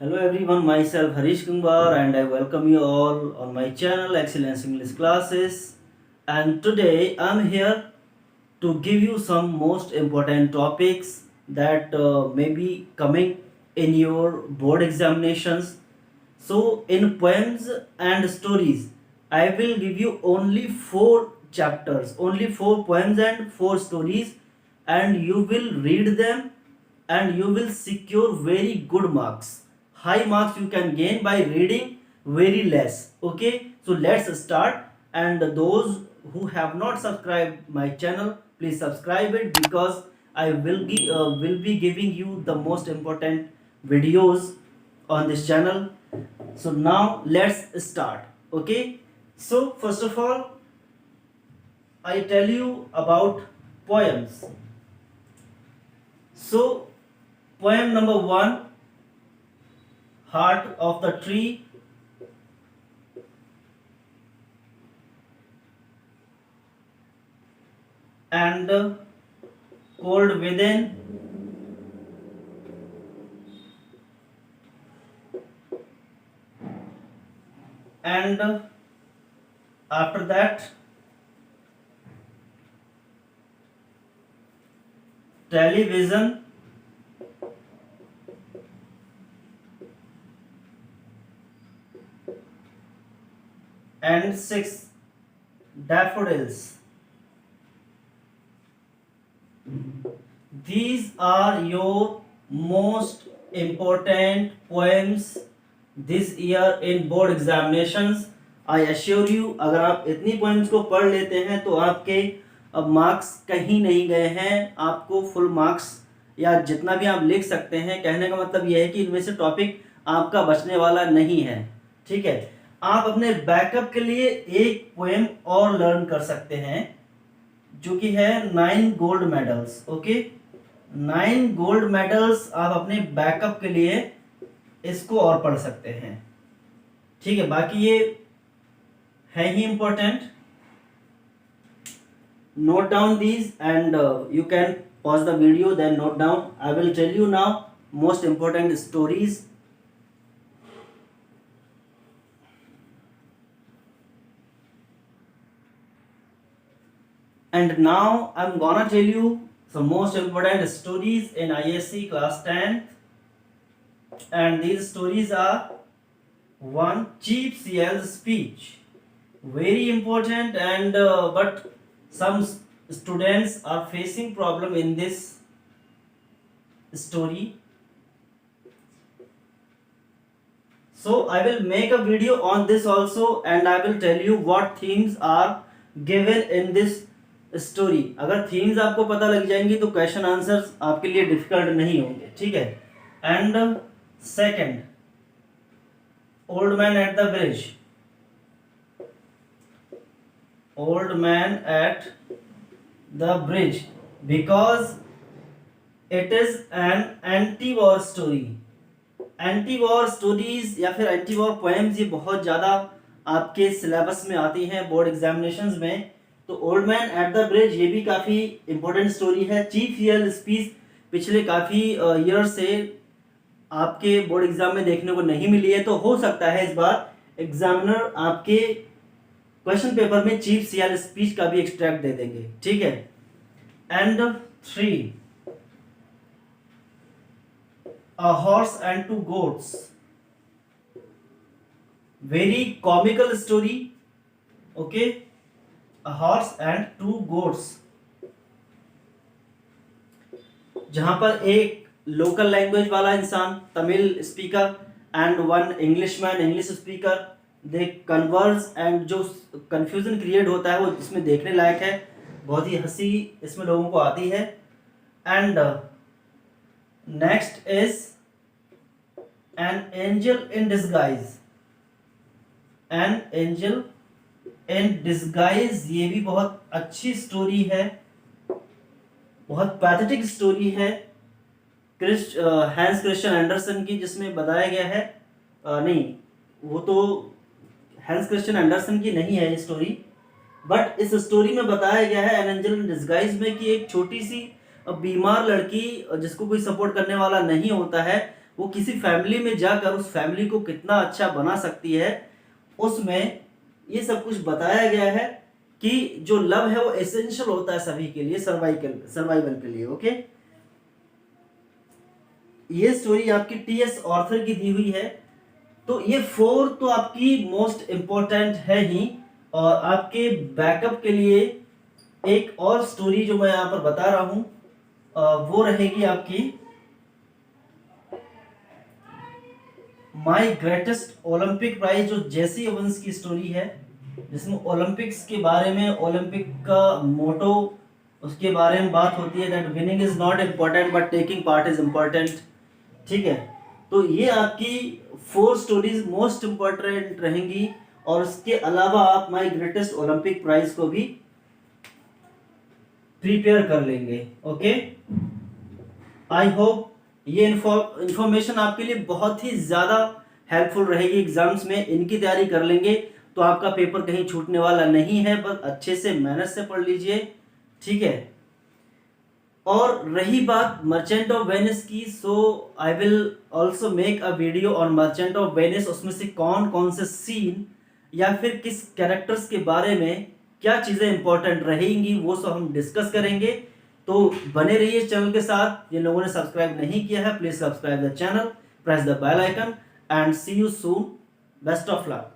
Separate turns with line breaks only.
Hello everyone, myself Harish Kumbar and I welcome you all on my channel Excellence English Classes. And today I'm here to give you some most important topics that may be coming in your board examinations. So in poems and stories, I will give you only 4 chapters, only 4 poems and 4 stories, and you will read them and you will secure very good marks. High marks you can gain by reading very less. Okay, so let's start. And those who have not subscribed my channel, please subscribe it, because I will be giving you the most important videos on this channel. So now let's start. Okay, so first of all I tell you about poems. So poem number 1, Heart of the Tree. And Cold Within. And after that, Television. And 6, Daffodils. These are your most important poems this year in board examinations. I assure you, अगर आप इतनी poems को पढ़ लेते हैं तो आपके अब मार्क्स कहीं नहीं गए हैं, आपको फुल मार्क्स या जितना भी आप लिख सकते हैं। कहने का मतलब यह है कि इनमें से टॉपिक आपका बचने वाला नहीं है। ठीक है, आप अपने बैकअप के लिए एक पोएम और लर्न कर सकते हैं जो कि है 9 gold medals. Okay, 9 gold medals आप अपने बैकअप के लिए इसको और पढ़ सकते हैं। ठीक है, बाकी ये है ही important. Note down these and you can pause the video, then note down. I will tell you now most important stories. And now I'm gonna tell you some most important stories in ISC class 10. And these stories are: 1, Chief CL's speech. Very important, and but some students are facing problem in this story. So I will make a video on this also, and I will tell you what themes are given in this story. अगर themes आपको पता लग जाएंगी तो question answers आपके लिए difficult नहीं होंगे। ठीक है, and second, Old Man at the Bridge. Old Man at the Bridge, because it is an anti-war story. Anti-war stories या फिर anti-war poems ये बहुत ज़्यादा आपके सिलेबस में आती हैं बोर्ड एग्जामिनेशंस में। तो old man at the bridge ये भी काफ़ी इंपॉर्टेंट स्टोरी है। चीफ रियल स्पीच पिछले काफ़ी ईयर से आपके बोर्ड एग्जाम में देखने को नहीं मिली है, तो हो सकता है इस बार एग्जामिनर आपके क्वेश्चन पेपर में चीफ सीएल स्पीच का भी एक्सट्रैक्ट दे देंगे। ठीक है, and 3, A Horse and Two Goats. Very comical story. Okay, A Horse and Two Goats, जहां पर एक लोकल लैंग्वेज वाला इंसान Tamil speaker and one Englishman English speaker, they converse, and जो कंफ्यूजन क्रिएट होता है वो इसमें देखने लायक है। बहुत ही हंसी इसमें लोगों को आती है। And next is an angel in disguise. An angel in disguise ये भी बहुत अच्छी स्टोरी है, बहुत पैथेटिक स्टोरी है। हैंस क्रिश्चियन एंडरसन की, जिसमें बताया गया है नहीं, वो तो हैंस क्रिश्चियन एंडरसन की नहीं है ये स्टोरी, बट इस स्टोरी में बताया गया है एन एंजल इन डिस्गाइज में कि एक छोटी सी बीमार लड़की जिसको कोई सपोर्ट करने वाला नहीं होता है, वो किसी फैमिली में जाकर उस फैमिली को कितना अच्छा बना सकती है। उसमें ये सब कुछ बताया गया है कि जो लव है वो एसेंशियल होता है सभी के लिए, सर्वाइवल के लिए। ओके, ये स्टोरी आपकी टीएस ऑर्थर की दी हुई है। तो ये 4 तो आपकी मोस्ट इंपॉर्टेंट है ही, और आपके बैकअप के लिए एक और स्टोरी जो मैं यहां पर बता रहा हूं वो रहेगी आपकी माई ग्रेटेस्ट ओलंपिक प्राइज, जो जेसी ओवेंस की स्टोरी है, जिसमें ओलंपिक्स के बारे में, ओलंपिक का मोटो, उसके बारे में बात होती है that winning is not important but taking part is important. ठीक है, तो ये आपकी 4 स्टोरीज मोस्ट इम्पोर्टेंट रहेंगी, और उसके अलावा आप माई ग्रेटेस्ट ओलंपिक प्राइज को भी प्रिपेयर कर लेंगे। ओके, आई होप ये इंफॉर्मेशन आपके लिए बहुत ही ज़्यादा हेल्पफुल रहेगी। एग्जाम्स में इनकी तैयारी कर लेंगे तो आपका पेपर कहीं छूटने वाला नहीं है, बस अच्छे से मेहनत से पढ़ लीजिए। ठीक है, और रही बात मर्चेंट ऑफ वेनिस की, so I will also make a video on merchant of Venice. उसमें से कौन कौन से सीन या फिर किस कैरेक्टर्स के बारे में क्या चीज़ें इंपॉर्टेंट रहेंगी वो सब हम डिस्कस करेंगे। तो बने रहिए चैनल के साथ। जिन लोगों ने सब्सक्राइब नहीं किया है, please subscribe the channel, press the bell icon and see you soon. Best of luck.